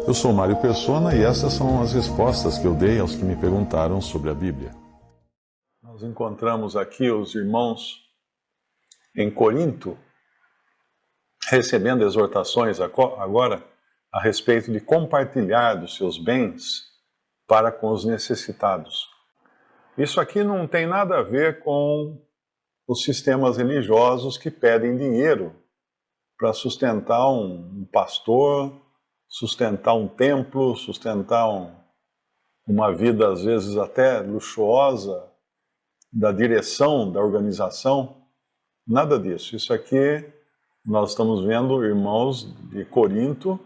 Eu sou Mário Persona e essas são as respostas que eu dei aos que me perguntaram sobre a Bíblia. Nós encontramos aqui os irmãos em Corinto recebendo exortações agora a respeito de compartilhar dos seus bens para com os necessitados. Isso aqui não tem nada a ver com os sistemas religiosos que pedem dinheiro para sustentar um pastor, sustentar um templo, sustentar uma vida às vezes até luxuosa da direção, da organização. Nada disso. Isso aqui nós estamos vendo irmãos de Corinto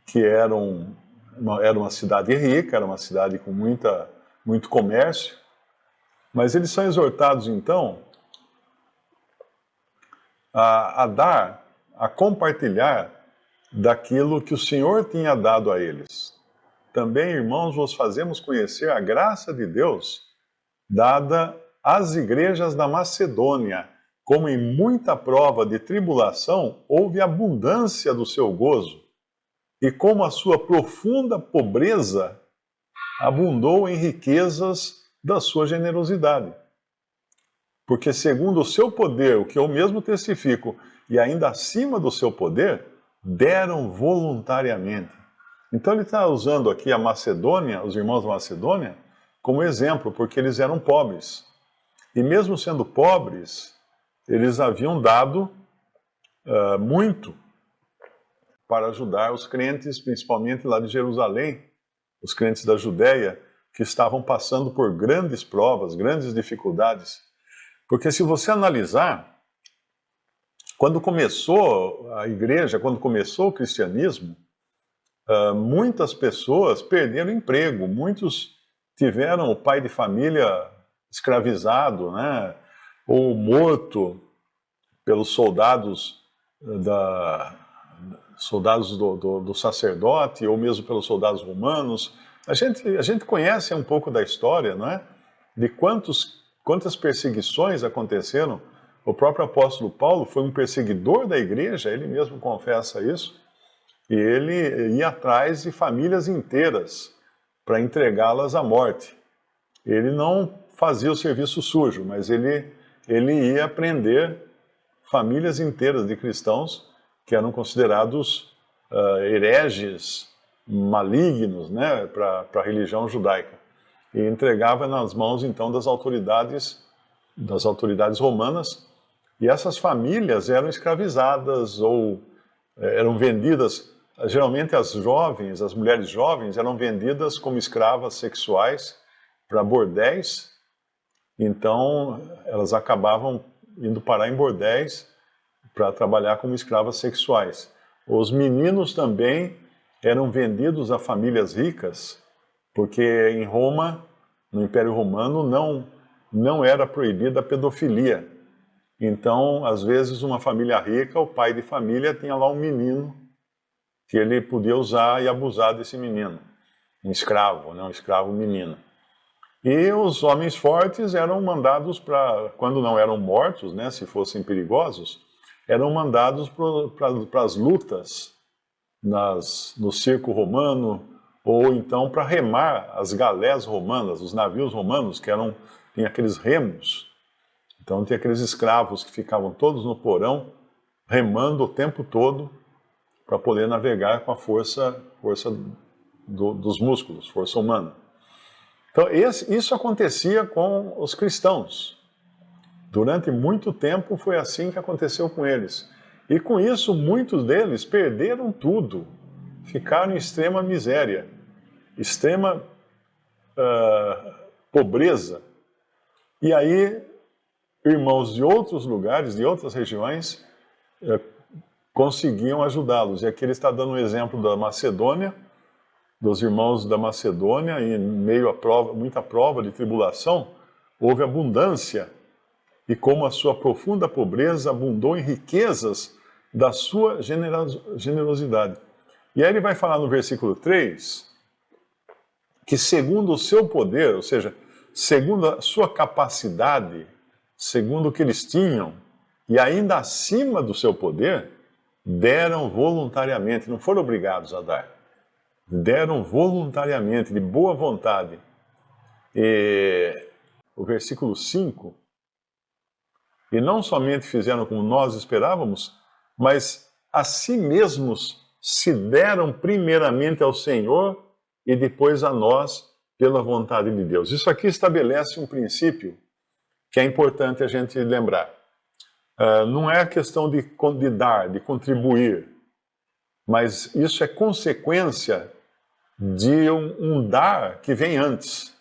que era uma cidade rica, era uma cidade com muito comércio, mas eles são exortados então a dar, a compartilhar daquilo que o Senhor tinha dado a eles. Também, irmãos, vos fazemos conhecer a graça de Deus dada às igrejas da Macedônia, como em muita prova de tribulação houve abundância do seu gozo, e como a sua profunda pobreza abundou em riquezas da sua generosidade. Porque segundo o seu poder, o que eu mesmo testifico, e ainda acima do seu poder, deram voluntariamente. Então ele está usando aqui a Macedônia, os irmãos da Macedônia, como exemplo, porque eles eram pobres. E mesmo sendo pobres, eles haviam dado muito para ajudar os crentes, principalmente lá de Jerusalém, os crentes da Judéia, que estavam passando por grandes provas, grandes dificuldades. Porque se você analisar, quando começou a igreja, quando começou o cristianismo, muitas pessoas perderam emprego, muitos tiveram o pai de família escravizado, né, ou morto pelos soldados do sacerdote, ou mesmo pelos soldados romanos. A gente conhece um pouco da história, não é? De quantas perseguições aconteceram. O próprio apóstolo Paulo foi um perseguidor da igreja, ele mesmo confessa isso, e ele ia atrás de famílias inteiras para entregá-las à morte. Ele não fazia o serviço sujo, mas ele ia prender famílias inteiras de cristãos que eram considerados hereges, malignos, né, para a religião judaica. E entregava nas mãos, então, das autoridades romanas. E essas famílias eram escravizadas ou eram vendidas. Geralmente as mulheres jovens, eram vendidas como escravas sexuais para bordéis. Então, elas acabavam indo parar em bordéis para trabalhar como escravas sexuais. Os meninos também eram vendidos a famílias ricas, porque em Roma, no Império Romano, não era proibida a pedofilia. Então, às vezes, uma família rica, o pai de família tinha lá um menino que ele podia usar e abusar desse menino. Um escravo, né? Um escravo menino. E os homens fortes eram mandados para, quando não eram mortos, né, se fossem perigosos, eram mandados para as lutas no circo romano, ou então para remar as galés romanas, os navios romanos, que tinha aqueles remos. Então tinha aqueles escravos que ficavam todos no porão, remando o tempo todo, para poder navegar com a força dos músculos, força humana. Então isso acontecia com os cristãos. Durante muito tempo foi assim que aconteceu com eles. E com isso muitos deles perderam tudo, ficaram em extrema miséria, extrema pobreza. E aí irmãos de outros lugares, de outras regiões, conseguiam ajudá-los. E aqui ele está dando um exemplo da Macedônia, dos irmãos da Macedônia, e em meio a muita prova de tribulação, houve abundância, e como a sua profunda pobreza abundou em riquezas da sua generosidade. E aí ele vai falar no versículo 3, que segundo o seu poder, ou seja, segundo a sua capacidade, segundo o que eles tinham, e ainda acima do seu poder, deram voluntariamente, não foram obrigados a dar, deram voluntariamente, de boa vontade. E o versículo 5, e não somente fizeram como nós esperávamos, mas a si mesmos se deram primeiramente ao Senhor e depois a nós pela vontade de Deus. Isso aqui estabelece um princípio que é importante a gente lembrar. Não é a questão de dar, de contribuir, mas isso é consequência de um dar que vem antes.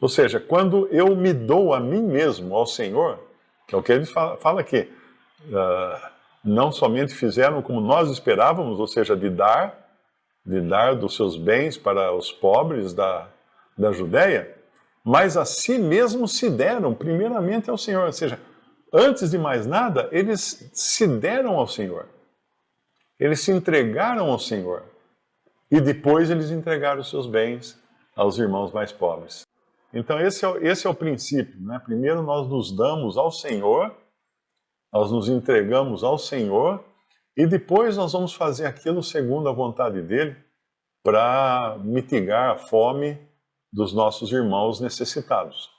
Ou seja, quando eu me dou a mim mesmo, ao Senhor, que é o que ele fala aqui, não somente fizeram como nós esperávamos, ou seja, de dar dos seus bens para os pobres da Judéia, mas a si mesmos se deram primeiramente ao Senhor. Ou seja, antes de mais nada, eles se deram ao Senhor. Eles se entregaram ao Senhor. E depois eles entregaram os seus bens aos irmãos mais pobres. Então esse é o princípio, né? Primeiro nós nos damos ao Senhor, nós nos entregamos ao Senhor, e depois nós vamos fazer aquilo segundo a vontade dEle para mitigar a fome dos nossos irmãos necessitados.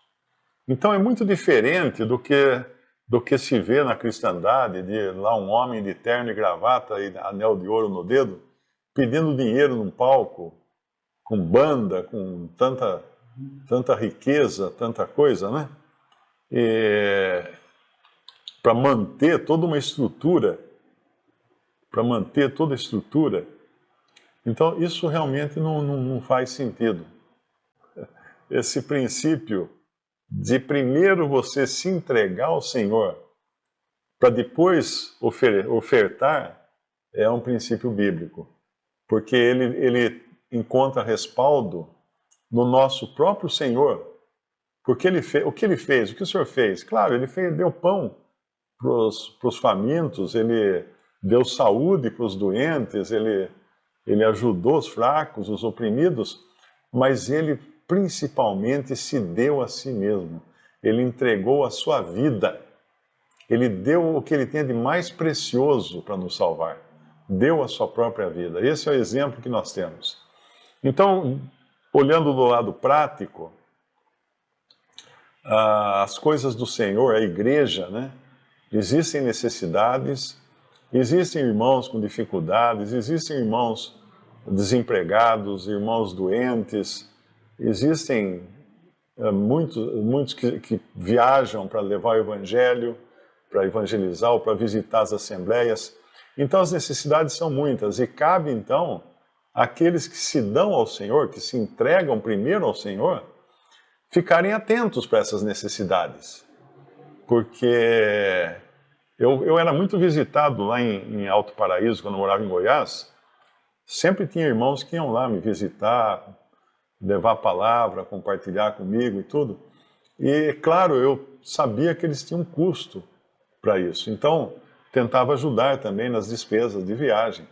Então é muito diferente do que se vê na cristandade, de lá um homem de terno e gravata e anel de ouro no dedo, pedindo dinheiro num palco, com banda, com tanta riqueza, tanta coisa, né? Para manter toda uma estrutura, Então, isso realmente não faz sentido. Esse princípio de primeiro você se entregar ao Senhor, para depois ofertar, é um princípio bíblico. Porque ele encontra respaldo no nosso próprio Senhor. Porque o que ele fez? O que o Senhor fez? Claro, ele deu pão para os famintos, ele deu saúde para os doentes, ele ajudou os fracos, os oprimidos, mas ele principalmente se deu a si mesmo. Ele entregou a sua vida. Ele deu o que ele tem de mais precioso para nos salvar. Deu a sua própria vida. Esse é o exemplo que nós temos. Então, olhando do lado prático, as coisas do Senhor, a igreja, né? Existem necessidades, existem irmãos com dificuldades, existem irmãos desempregados, irmãos doentes, existem muitos que viajam para levar o evangelho, para evangelizar ou para visitar as assembleias. Então as necessidades são muitas e cabe então àqueles que se dão ao Senhor, que se entregam primeiro ao Senhor, ficarem atentos para essas necessidades. Porque eu era muito visitado lá em Alto Paraíso, quando eu morava em Goiás. Sempre tinha irmãos que iam lá me visitar, levar a palavra, compartilhar comigo e tudo. E, claro, eu sabia que eles tinham um custo para isso. Então, tentava ajudar também nas despesas de viagem.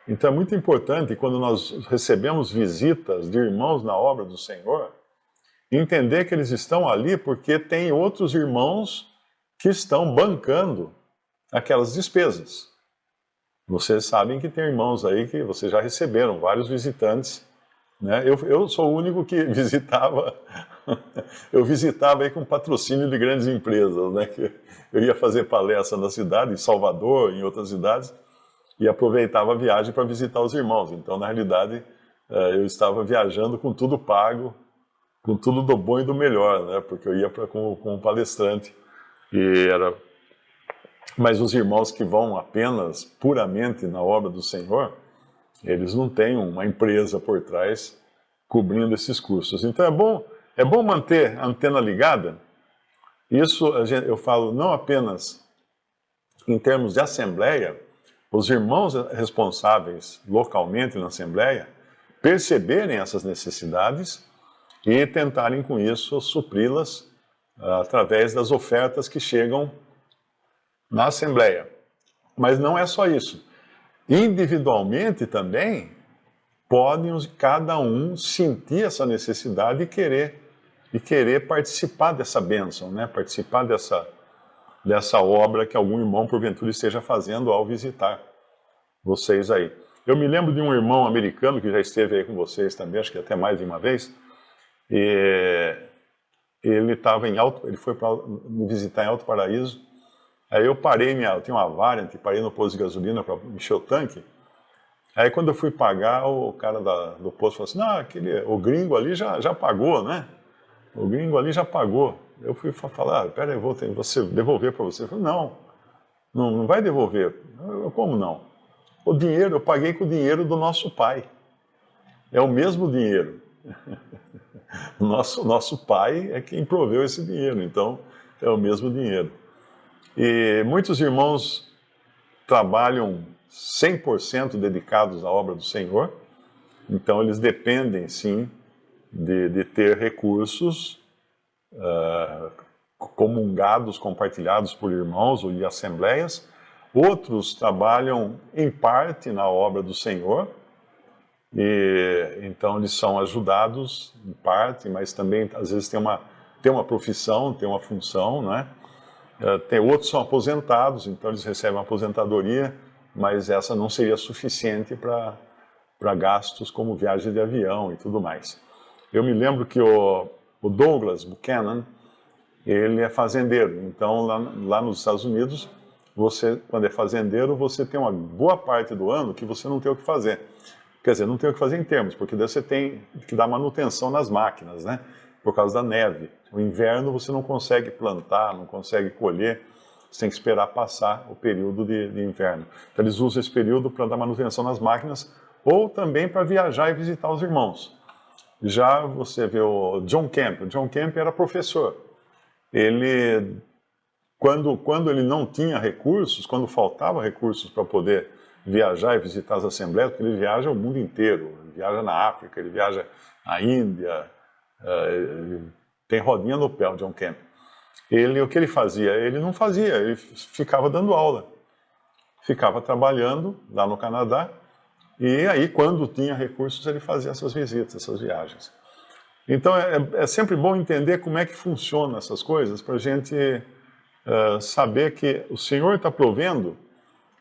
Então, é muito importante, quando nós recebemos visitas de irmãos na obra do Senhor, entender que eles estão ali porque tem outros irmãos que estão bancando aquelas despesas. Vocês sabem que tem irmãos aí que vocês já receberam, vários visitantes, né? Eu sou o único que visitava, eu visitava aí com patrocínio de grandes empresas, né? Que eu ia fazer palestra na cidade, em Salvador, em outras cidades, e aproveitava a viagem para visitar os irmãos. Então, na realidade, eu estava viajando com tudo pago, com tudo do bom e do melhor, né? Porque eu ia como palestrante. Mas os irmãos que vão apenas puramente na obra do Senhor, eles não têm uma empresa por trás cobrindo esses custos. Então é bom manter a antena ligada. Isso eu falo não apenas em termos de assembleia, os irmãos responsáveis localmente na assembleia perceberem essas necessidades e tentarem com isso supri-las através das ofertas que chegam na Assembleia. Mas não é só isso. Individualmente também, podem cada um sentir essa necessidade e querer participar dessa bênção, né? Participar dessa obra que algum irmão, porventura, esteja fazendo ao visitar. vocês aí. Eu me lembro de um irmão americano que já esteve aí com vocês também, acho que até mais de uma vez, e ele estava ele foi para me visitar em Alto Paraíso. Aí eu parei, eu tinha uma Variant, parei no posto de gasolina para encher o tanque. Aí quando eu fui pagar, o cara do posto falou assim, não, o gringo ali já pagou, né? O gringo ali já pagou. Eu fui falar, peraí, vou devolver para você. Ele falou, não vai devolver. Como não? O dinheiro, eu paguei com o dinheiro do nosso pai. É o mesmo dinheiro. Nosso pai é quem proveu esse dinheiro, então é o mesmo dinheiro. E muitos irmãos trabalham 100% dedicados à obra do Senhor, então eles dependem, sim, de ter recursos comungados, compartilhados por irmãos ou de assembleias. Outros trabalham em parte na obra do Senhor, e então eles são ajudados em parte, mas também às vezes tem uma profissão, tem uma função, né? Outros são aposentados, então eles recebem uma aposentadoria, mas essa não seria suficiente para gastos como viagem de avião e tudo mais. Eu me lembro que o Douglas Buchanan, ele é fazendeiro, então lá nos Estados Unidos, quando é fazendeiro, você tem uma boa parte do ano que você não tem o que fazer. Quer dizer, não tem o que fazer em termos, porque daí você tem que dar manutenção nas máquinas, né? Por causa da neve. No inverno você não consegue plantar, não consegue colher, você tem que esperar passar o período de inverno. Então eles usam esse período para dar manutenção nas máquinas ou também para viajar e visitar os irmãos. Já você vê o John Camp. O John Camp era professor. Ele, quando ele não tinha recursos, quando faltava recursos para poder viajar e visitar as assembleias, porque ele viaja o mundo inteiro, ele viaja na África, ele viaja na Índia, tem rodinha no pé, o John Camp. O que ele fazia? Ele não fazia, ele ficava dando aula, ficava trabalhando lá no Canadá, e aí quando tinha recursos ele fazia essas visitas, essas viagens. Então é sempre bom entender como é que funcionam essas coisas, para a gente saber que o Senhor está provendo,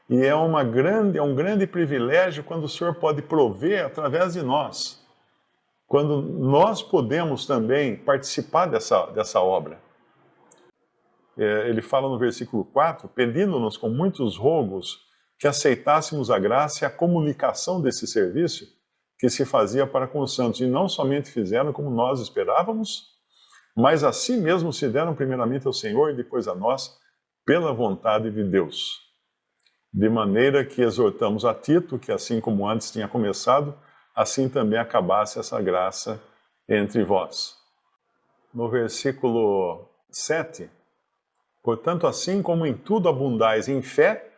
e é um grande privilégio quando o Senhor pode prover através de nós, quando nós podemos também participar dessa obra. Ele fala no versículo 4, pedindo-nos com muitos rogos que aceitássemos a graça e a comunicação desse serviço que se fazia para com os santos, e não somente fizeram como nós esperávamos, mas a si mesmos se deram primeiramente ao Senhor e depois a nós, pela vontade de Deus. De maneira que exortamos a Tito, que assim como antes tinha começado, assim também acabasse essa graça entre vós. No versículo 7, portanto, assim como em tudo abundais em fé,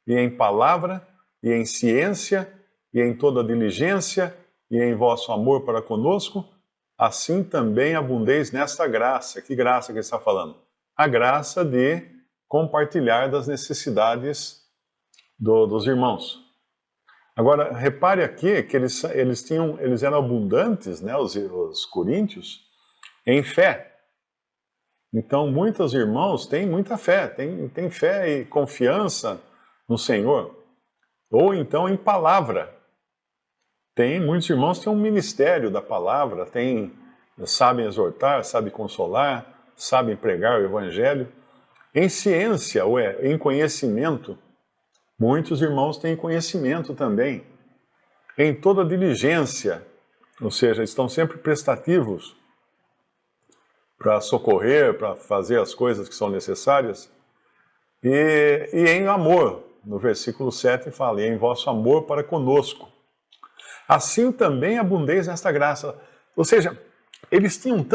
e em palavra, e em ciência, e em toda diligência, e em vosso amor para conosco, assim também abundeis nesta graça. Que graça que ele está falando? A graça de compartilhar das necessidades dos irmãos. Agora, repare aqui que eles eram abundantes, né, os coríntios, em fé. Então, muitos irmãos têm muita fé, têm fé e confiança no Senhor. Ou então em palavra. Muitos irmãos têm um ministério da palavra, sabem exortar, sabem consolar, sabem pregar o evangelho. Em ciência, ou em conhecimento, muitos irmãos têm conhecimento também. Em toda diligência, ou seja, estão sempre prestativos para socorrer, para fazer as coisas que são necessárias. E em amor, no versículo 7 fala, e em vosso amor para conosco. Assim também abundeis nesta graça. Ou seja, eles tinham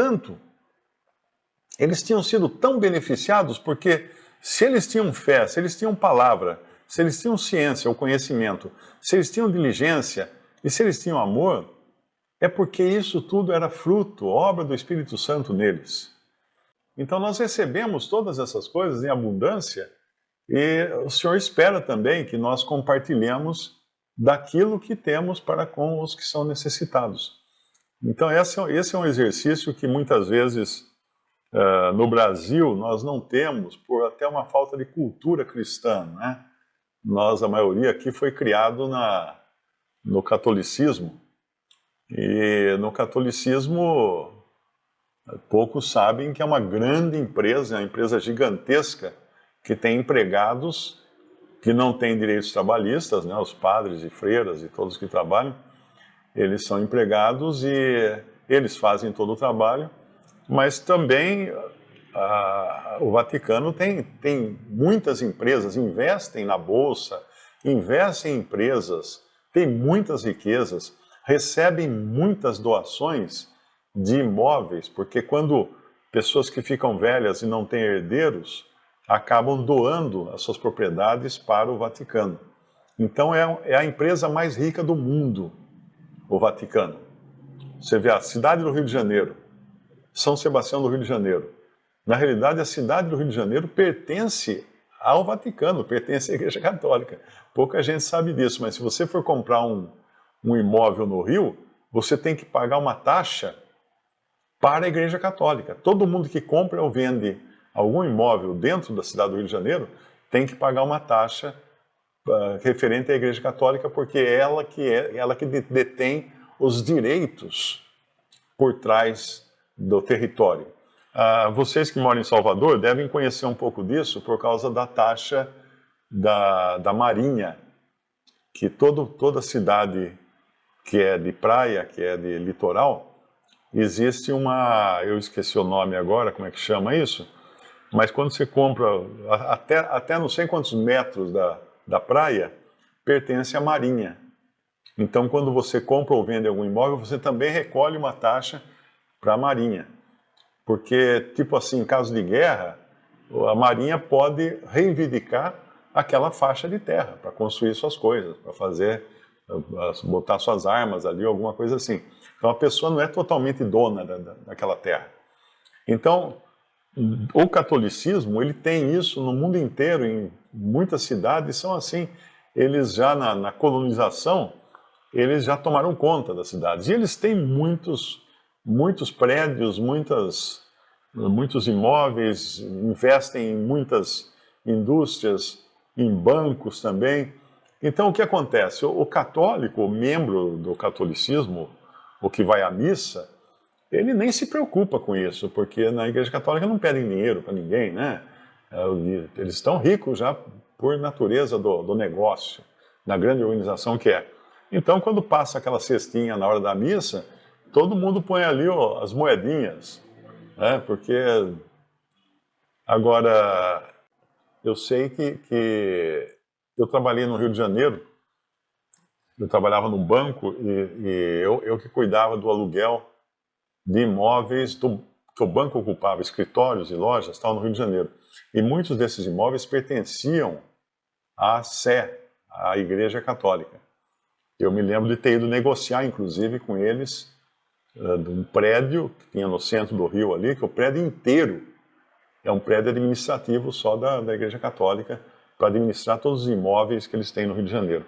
eles tinham sido tão beneficiados, porque se eles tinham fé, se eles tinham palavra, se eles tinham ciência ou conhecimento, se eles tinham diligência e se eles tinham amor, é porque isso tudo era fruto, obra do Espírito Santo neles. Então nós recebemos todas essas coisas em abundância e o Senhor espera também que nós compartilhemos daquilo que temos para com os que são necessitados. Então esse é um exercício que muitas vezes no Brasil nós não temos por até uma falta de cultura cristã, né? a maioria aqui foi criado no catolicismo, e no catolicismo poucos sabem que é uma grande empresa, uma empresa gigantesca, que tem empregados que não têm direitos trabalhistas, né, os padres e freiras e todos que trabalham, eles são empregados e eles fazem todo o trabalho, mas também o Vaticano tem muitas empresas, investem na Bolsa, investem em empresas, tem muitas riquezas, recebem muitas doações de imóveis, porque quando pessoas que ficam velhas e não têm herdeiros, acabam doando as suas propriedades para o Vaticano. Então é a empresa mais rica do mundo, o Vaticano. Você vê a cidade do Rio de Janeiro, São Sebastião do Rio de Janeiro. Na realidade, a cidade do Rio de Janeiro pertence ao Vaticano, pertence à Igreja Católica. Pouca gente sabe disso, mas se você for comprar um imóvel no Rio, você tem que pagar uma taxa para a Igreja Católica. Todo mundo que compra ou vende algum imóvel dentro da cidade do Rio de Janeiro tem que pagar uma taxa referente à Igreja Católica, porque é ela que detém os direitos por trás do território. Vocês que moram em Salvador devem conhecer um pouco disso por causa da taxa da Marinha, que toda cidade que é de praia, que é de litoral, existe eu esqueci o nome agora, como é que chama isso? Mas quando você compra, até não sei quantos metros da praia, pertence à Marinha. Então, quando você compra ou vende algum imóvel, você também recolhe uma taxa para a Marinha. Porque, tipo assim, em caso de guerra, a Marinha pode reivindicar aquela faixa de terra para construir suas coisas, para botar suas armas ali, alguma coisa assim. Então, a pessoa não é totalmente dona daquela terra. Então, o catolicismo, ele tem isso no mundo inteiro, em muitas cidades são assim. Eles já, na colonização, eles já tomaram conta das cidades. E eles têm muitos prédios, muitos imóveis, investem em muitas indústrias, em bancos também. Então, o que acontece? O católico, o membro do catolicismo, o que vai à missa, ele nem se preocupa com isso, porque na Igreja Católica não pedem dinheiro para ninguém, né? Eles estão ricos já por natureza do negócio, da grande organização que é. Então, quando passa aquela cestinha na hora da missa, todo mundo põe ali as moedinhas, né? Porque agora eu sei que eu trabalhei no Rio de Janeiro, eu trabalhava num banco e eu que cuidava do aluguel de imóveis que o banco ocupava, escritórios e lojas, estavam no Rio de Janeiro. E muitos desses imóveis pertenciam à Sé, à Igreja Católica. Eu me lembro de ter ido negociar, inclusive, com eles, de um prédio que tinha no centro do Rio ali, que o prédio inteiro é um prédio administrativo só da Igreja Católica, para administrar todos os imóveis que eles têm no Rio de Janeiro.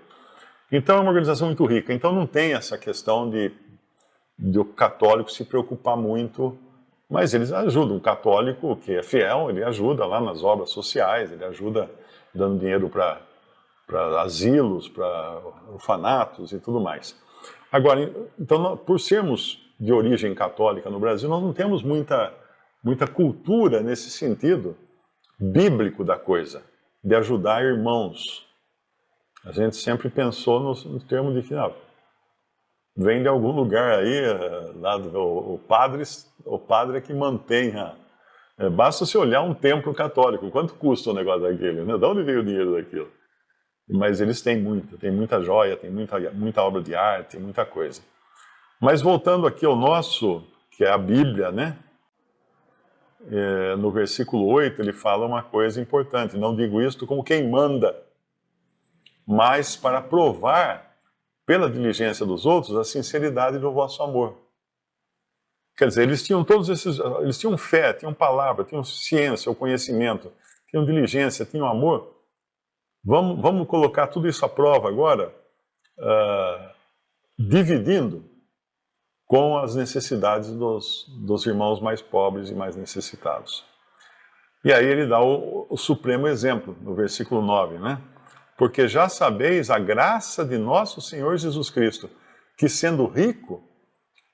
Então é uma organização muito rica. Então não tem essa questão de o católico se preocupar muito, mas eles ajudam. O católico que é fiel, ele ajuda lá nas obras sociais, ele ajuda dando dinheiro para asilos, para orfanatos e tudo mais. Agora, então, por sermos de origem católica no Brasil, nós não temos muita cultura nesse sentido bíblico da coisa, de ajudar irmãos. A gente sempre pensou no termo de que vem de algum lugar aí, o padre é que mantenha. Basta você olhar um templo católico, quanto custa o negócio daquele, né? De onde veio o dinheiro daquilo? Mas eles têm muita joia, tem muita obra de arte, muita coisa. Mas voltando aqui ao nosso, que é a Bíblia, né? No versículo 8 ele fala uma coisa importante: não digo isto como quem manda, mas para provar pela diligência dos outros a sinceridade do vosso amor. Quer dizer, eles tinham fé, tinham palavra, tinham ciência, o conhecimento, tinham diligência, tinham amor. Vamos colocar tudo isso à prova agora, dividindo com as necessidades dos irmãos mais pobres e mais necessitados. E aí ele dá o supremo exemplo, no versículo 9, né? porque já sabeis a graça de nosso Senhor Jesus Cristo, que sendo rico,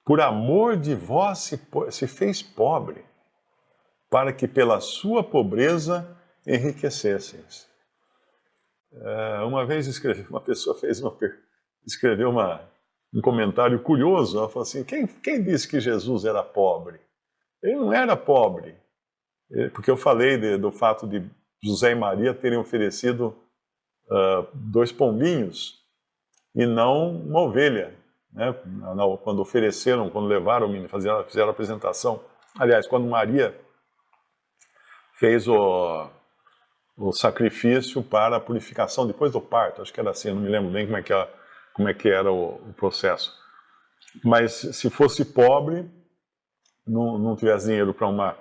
por amor de vós se fez pobre, para que pela sua pobreza enriquecesseis. Uma vez uma pessoa escreveu um comentário curioso. Ela falou assim: quem disse que Jesus era pobre? Ele não era pobre, porque eu falei do fato de José e Maria terem oferecido 2 pombinhos e não uma ovelha, né? Quando ofereceram, quando levaram o menino, fizeram a apresentação. Aliás, quando Maria fez o sacrifício para a purificação depois do parto, acho que era assim, eu não me lembro bem como é que era o processo. Mas se fosse pobre, não tivesse dinheiro para uma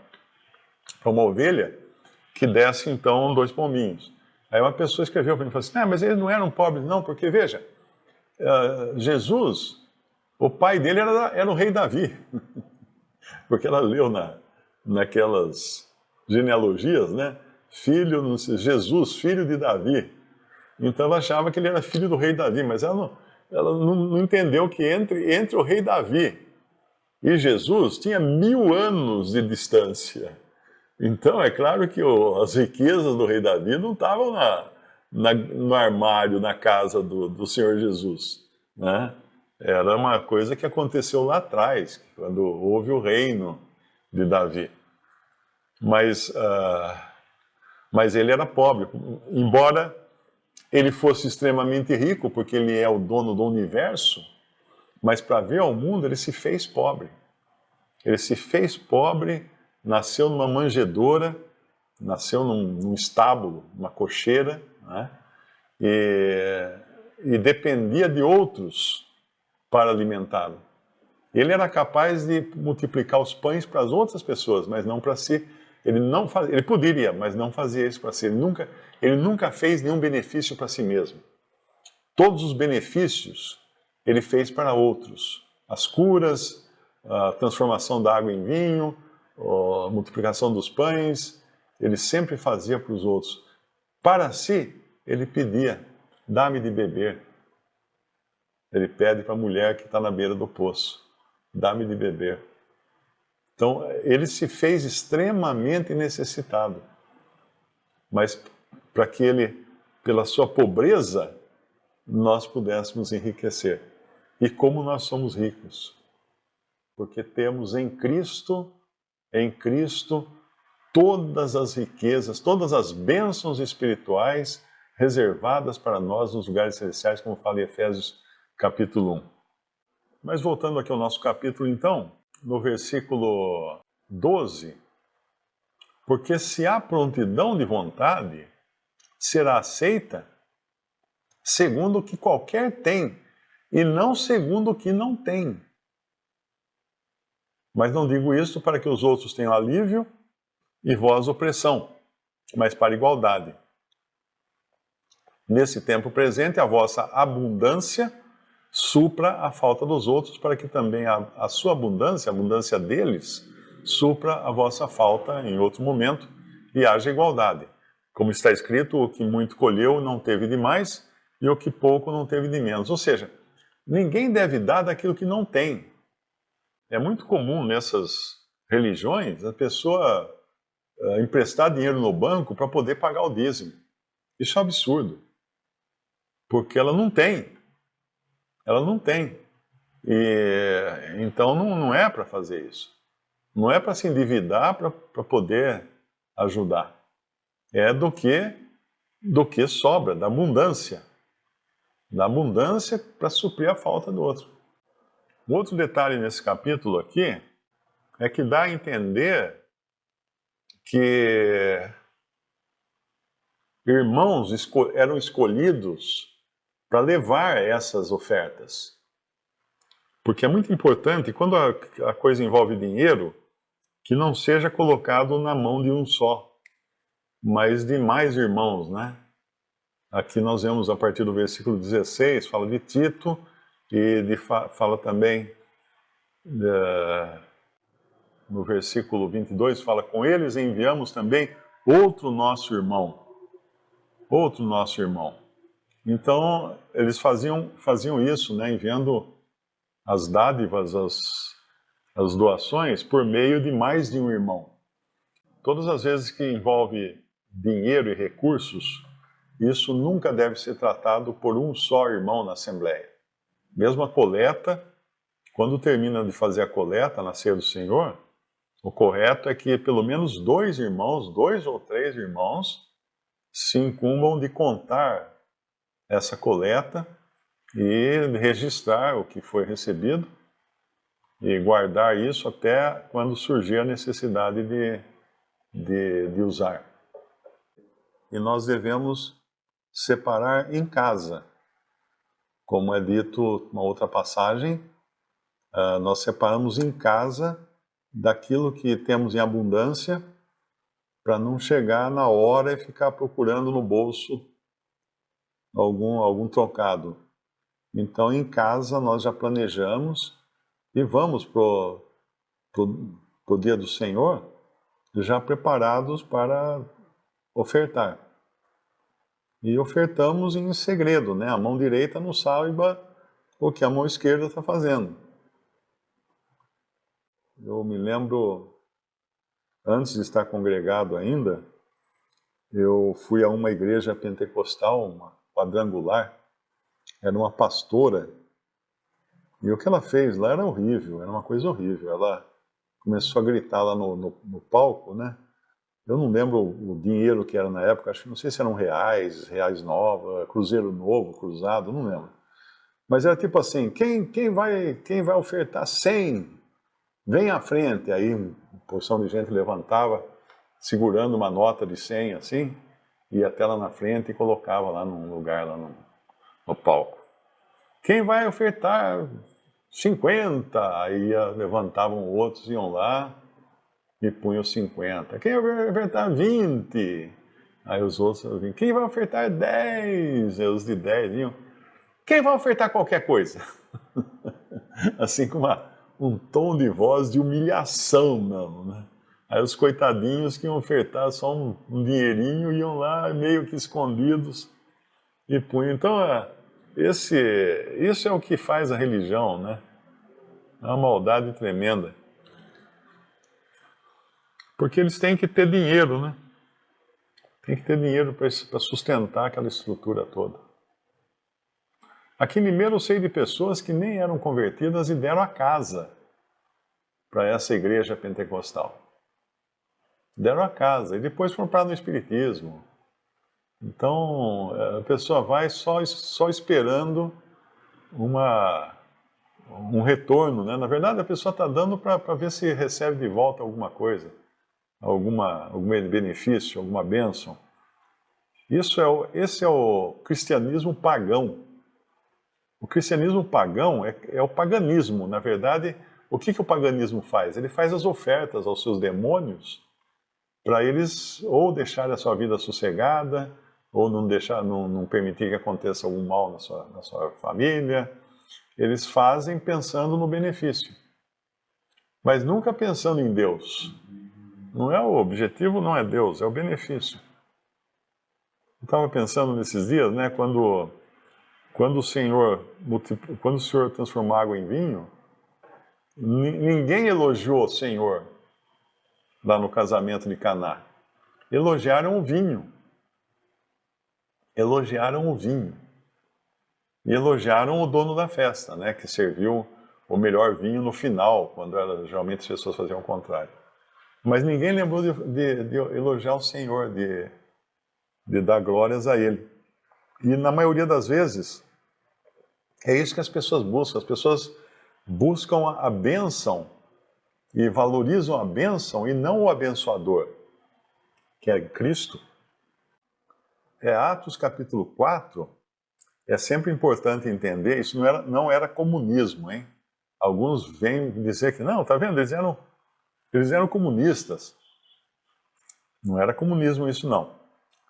ovelha, que desse então 2 pombinhos. Aí uma pessoa escreveu para mim e falou assim: mas eles não eram pobres, não, porque veja, Jesus, o pai dele era o rei Davi, porque ela leu naquelas genealogias, né? Jesus, filho de Davi. Então ela achava que ele era filho do rei Davi, mas ela não entendeu que entre o rei Davi e Jesus tinha 1000 anos de distância. Então é claro que as riquezas do rei Davi não estavam no armário, na casa do Senhor Jesus, né? Era uma coisa que aconteceu lá atrás, quando houve o reino de Davi. Mas ele era pobre, embora ele fosse extremamente rico, porque ele é o dono do universo, mas para ver ao mundo ele se fez pobre. Ele se fez pobre, nasceu numa manjedoura, nasceu num estábulo, numa cocheira, né? E dependia de outros para alimentá-lo. Ele era capaz de multiplicar os pães para as outras pessoas, mas não para si. Ele poderia, mas não fazia isso para si. Ele nunca fez nenhum benefício para si mesmo. Todos os benefícios ele fez para outros. As curas, a transformação da água em vinho, a multiplicação dos pães, ele sempre fazia para os outros. Para si, ele pedia: dá-me de beber. Ele pede para a mulher que está na beira do poço: dá-me de beber. Então, ele se fez extremamente necessitado. Mas para que ele, pela sua pobreza, nós pudéssemos enriquecer. E como nós somos ricos? Porque temos em Cristo, todas as riquezas, todas as bênçãos espirituais reservadas para nós nos lugares celestiais, como fala em Efésios capítulo 1. Mas voltando aqui ao nosso capítulo, então, no versículo 12, porque se há prontidão de vontade, será aceita segundo o que qualquer tem, e não segundo o que não tem. Mas não digo isto para que os outros tenham alívio e vós opressão, mas para igualdade. Nesse tempo presente, a vossa abundância supra a falta dos outros, para que também a sua abundância, a abundância deles, supra a vossa falta em outro momento e haja igualdade. Como está escrito: o que muito colheu não teve de mais, e o que pouco não teve de menos. Ou seja, ninguém deve dar daquilo que não tem. É muito comum nessas religiões a pessoa emprestar dinheiro no banco para poder pagar o dízimo. Isso é um absurdo, porque ela não tem. Ela não tem. Então não é para fazer isso. Não é para se endividar para poder ajudar. É do que sobra, da abundância. Da abundância para suprir a falta do outro. Um outro detalhe nesse capítulo aqui é que dá a entender que irmãos eram escolhidos para levar essas ofertas. Porque é muito importante, quando a coisa envolve dinheiro, que não seja colocado na mão de um só, mas de mais irmãos, né? Aqui nós vemos a partir do versículo 16, fala de Tito, e fala também, no versículo 22, fala: com eles enviamos também outro nosso irmão. Outro nosso irmão. Então, eles faziam isso, né, enviando as dádivas, as doações, por meio de mais de um irmão. Todas as vezes que envolve dinheiro e recursos, isso nunca deve ser tratado por um só irmão na Assembleia. Mesmo a coleta, quando termina de fazer a coleta na ceia do Senhor, o correto é que pelo menos 2 ou 3 irmãos, se incumbam de contar essa coleta e registrar o que foi recebido e guardar isso até quando surgir a necessidade de usar. E nós devemos separar em casa. Como é dito uma outra passagem, nós separamos em casa daquilo que temos em abundância, para não chegar na hora e ficar procurando no bolso algum trocado. Então, em casa, nós já planejamos e vamos pro dia do Senhor já preparados para ofertar. E ofertamos em segredo, né? A mão direita não saiba o que a mão esquerda está fazendo. Eu me lembro, antes de estar congregado ainda, eu fui a uma igreja pentecostal, uma quadrangular, era uma pastora, e o que ela fez lá era horrível, era uma coisa horrível. Ela começou a gritar lá no palco, né? Eu não lembro o dinheiro que era na época, acho que não sei se eram reais novos, cruzeiro novo, cruzado, não lembro. Mas era tipo assim, quem vai ofertar 100? Vem à frente. Aí uma porção de gente levantava, segurando uma nota de 100 assim, ia até lá na frente e colocava lá num lugar, lá no palco. Quem vai ofertar 50? Aí levantavam outros, iam lá e punham 50. Quem vai ofertar 20? Aí os outros vinham. Quem vai ofertar 10? Aí os de 10 iam. Quem vai ofertar qualquer coisa? Assim com um tom de voz de humilhação mesmo, né? Aí os coitadinhos que iam ofertar só um dinheirinho iam lá meio que escondidos e punham. Então, isso é o que faz a religião, né? É uma maldade tremenda. Porque eles têm que ter dinheiro, né? Tem que ter dinheiro para sustentar aquela estrutura toda. Aqui em Limeira eu sei de pessoas que nem eram convertidas e deram a casa para essa igreja pentecostal. Deram a casa e depois foram para no espiritismo. Então a pessoa vai só esperando um retorno, né? Na verdade a pessoa está dando para ver se recebe de volta alguma coisa, algum benefício, alguma bênção. Esse é o cristianismo pagão. O cristianismo pagão é o paganismo. Na verdade, o que o paganismo faz? Ele faz as ofertas aos seus demônios para eles ou deixarem a sua vida sossegada, ou não permitir que aconteça algum mal na sua família. Eles fazem pensando no benefício, mas nunca pensando em Deus. O objetivo não é Deus, é o benefício. Eu estava pensando nesses dias, né, quando o Senhor transformou água em vinho, ninguém elogiou o Senhor lá no casamento de Caná. Elogiaram o vinho. Elogiaram o vinho. E elogiaram o dono da festa, né, que serviu o melhor vinho no final, quando geralmente as pessoas faziam o contrário. Mas ninguém lembrou de elogiar o Senhor, de dar glórias a Ele. E na maioria das vezes, é isso que as pessoas buscam. As pessoas buscam a bênção e valorizam a bênção e não o abençoador, que é Cristo. Atos capítulo 4, é sempre importante entender, isso não era comunismo, hein? Alguns vêm dizer que não, tá vendo, eles eram comunistas. Não era comunismo isso não.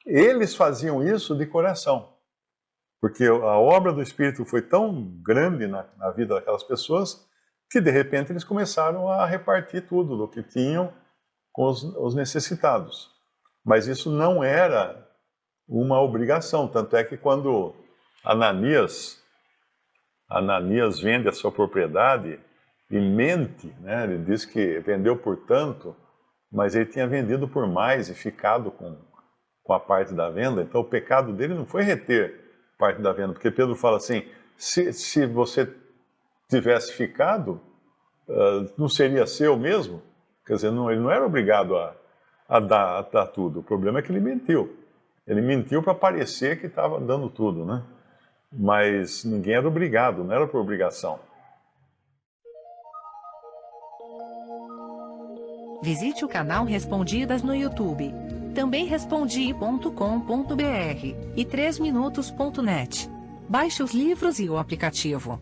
Eles faziam isso de coração, porque a obra do Espírito foi tão grande na vida daquelas pessoas que de repente eles começaram a repartir tudo do que tinham com os necessitados. Mas isso não era uma obrigação, tanto é que quando Ananias vende a sua propriedade e mente, né? Ele diz que vendeu por tanto, mas ele tinha vendido por mais e ficado com a parte da venda. Então o pecado dele não foi reter parte da venda, porque Pedro fala assim, se você tivesse ficado, não seria seu mesmo? Quer dizer, ele não era obrigado a dar tudo. O problema é que ele mentiu. Ele mentiu para parecer que estava dando tudo, né? Mas ninguém era obrigado, não era por obrigação. Visite o canal Respondidas no YouTube. Também respondi.com.br e 3minutos.net. Baixe os livros e o aplicativo.